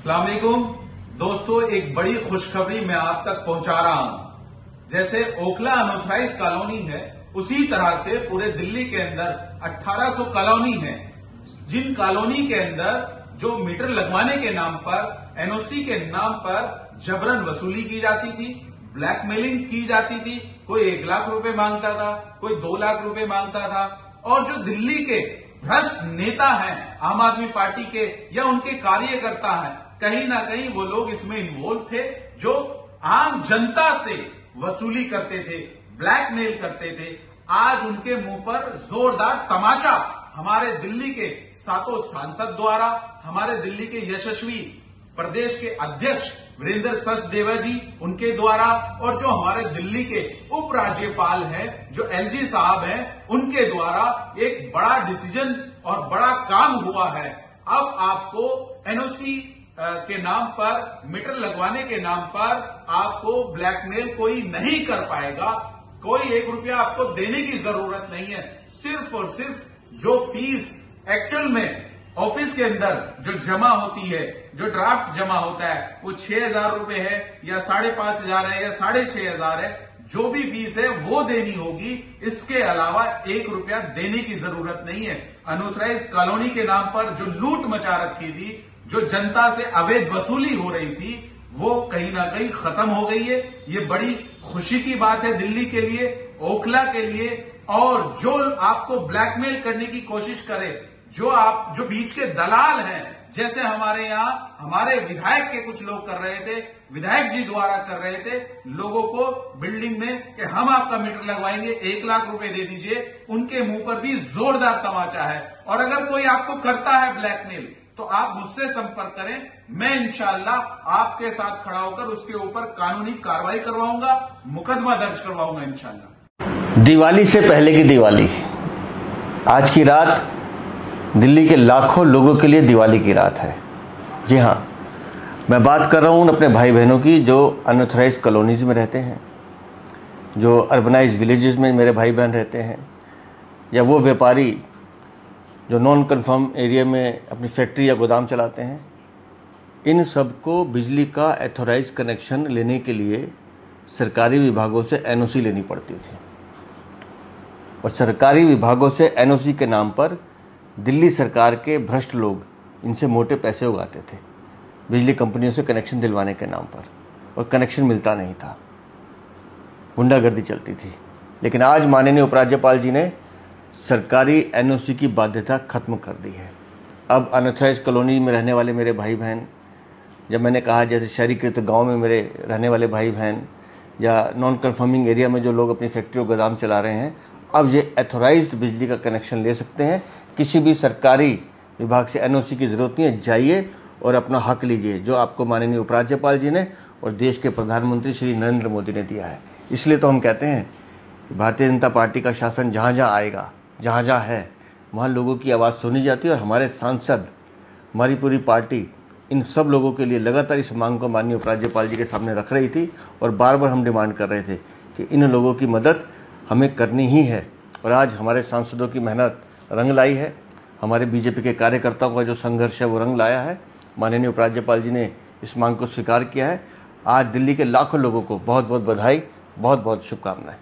अस्सलाम वालेकुम दोस्तों, एक बड़ी खुशखबरी मैं आप तक पहुंचा रहा हूं। जैसे ओखला अनऑथराइज कॉलोनी है, उसी तरह से पूरे दिल्ली के अंदर 1800 कॉलोनी है, जिन कॉलोनी के अंदर जो मीटर लगवाने के नाम पर, एनओसी के नाम पर जबरन वसूली की जाती थी, ब्लैकमेलिंग की जाती थी। कोई 1 लाख रुपए मांगता था, कोई 2 लाख रुपए मांगता था। और जो दिल्ली के भ्रष्ट नेता हैं, आम आदमी पार्टी के या उनके कार्यकर्ता हैं, कहीं ना कहीं वो लोग इसमें इन्वॉल्व थे, जो आम जनता से वसूली करते थे, ब्लैकमेल करते थे। आज उनके मुंह पर जोरदार तमाचा हमारे दिल्ली के 7 सांसद द्वारा, हमारे दिल्ली के यशस्वी प्रदेश के अध्यक्ष वीरेंद्र सचदेवा जी उनके द्वारा, और जो हमारे दिल्ली के उपराज्यपाल हैं, जो एलजी साहब हैं, उनके द्वारा एक बड़ा डिसीजन और बड़ा काम हुआ है। अब आपको एनओसी के नाम पर, मीटर लगवाने के नाम पर आपको ब्लैकमेल कोई नहीं कर पाएगा। कोई 1 रुपया आपको देने की जरूरत नहीं है। सिर्फ और सिर्फ जो फीस एक्चुअल में ऑफिस के अंदर जो जमा होती है, जो ड्राफ्ट जमा होता है, वो 6000 रुपए है या 5500 है या 6500 है, जो भी फीस है वो देनी होगी। इसके अलावा 1 रुपया देने की जरूरत नहीं है। अनऑथराइज कॉलोनी के नाम पर जो लूट मचा रखी थी, जो जनता से अवैध वसूली हो रही थी, वो कहीं ना कहीं खत्म हो गई है। ये बड़ी खुशी की बात है दिल्ली के लिए, ओखला के लिए। और जो आपको ब्लैकमेल करने की कोशिश करे, जो बीच के दलाल हैं, जैसे हमारे यहां हमारे विधायक के कुछ लोग कर रहे थे, विधायक जी द्वारा कर रहे थे, लोगों को बिल्डिंग में कि हम आपका मीटर लगवाएंगे, 1 लाख रुपए दे दीजिए, उनके मुंह पर भी जोरदार तमाचा है। और अगर कोई आपको करता है ब्लैकमेल, तो आप मुझसे संपर्क करें। मैं इंशाअल्लाह आपके साथ खड़ा होकर उसके ऊपर कानूनी कार्रवाई करवाऊंगा, मुकदमा दर्ज करवाऊंगा इंशाअल्लाह। दिवाली से पहले की दिवाली, आज की रात दिल्ली के लाखों लोगों के लिए दिवाली की रात है। जी हाँ, मैं बात कर रहा हूँ अपने भाई बहनों की जो अनऑथराइज कॉलोनीज में रहते हैं, जो अर्बनाइज विलेजेस में मेरे भाई बहन रहते हैं, या वो व्यापारी जो नॉन कन्फर्म एरिया में अपनी फैक्ट्री या गोदाम चलाते हैं। इन सबको बिजली का ऑथराइज कनेक्शन लेने के लिए सरकारी विभागों से एनओसी लेनी पड़ती थी, और सरकारी विभागों से एनओसी के नाम पर दिल्ली सरकार के भ्रष्ट लोग इनसे मोटे पैसे उगाते थे बिजली कंपनियों से कनेक्शन दिलवाने के नाम पर, और कनेक्शन मिलता नहीं था, गुंडागर्दी चलती थी। लेकिन आज माननीय उपराज्यपाल जी ने सरकारी एनओसी की बाध्यता खत्म कर दी है। अब अनऑथराइज कॉलोनी में रहने वाले मेरे भाई बहन, जब मैंने कहा जैसे शहरीकृत गांव में मेरे रहने वाले भाई बहन, या नॉन कन्फर्मिंग एरिया में जो लोग अपनी फैक्ट्री और गोदाम चला रहे हैं, अब ये ऑथराइज्ड बिजली का कनेक्शन ले सकते हैं। किसी भी सरकारी विभाग से एनओसी की ज़रूरत नहीं है। जाइए और अपना हक लीजिए, जो आपको माननीय उपराज्यपाल जी ने और देश के प्रधानमंत्री श्री नरेंद्र मोदी ने दिया है। इसलिए तो हम कहते हैं कि भारतीय जनता पार्टी का शासन जहाँ जहाँ आएगा, जहाँ जहाँ है, वहाँ लोगों की आवाज़ सुनी जाती है। और हमारे सांसद, हमारी पूरी पार्टी इन सब लोगों के लिए लगातार इस मांग को माननीय उपराज्यपाल जी के सामने रख रही थी, और बार बार हम डिमांड कर रहे थे कि इन लोगों की मदद हमें करनी ही है। और आज हमारे सांसदों की मेहनत रंग लाई है, हमारे बीजेपी के कार्यकर्ताओं का जो संघर्ष है वो रंग लाया है। माननीय उपराज्यपाल जी ने इस मांग को स्वीकार किया है। आज दिल्ली के लाखों लोगों को बहुत बहुत बधाई, बहुत बहुत शुभकामनाएं।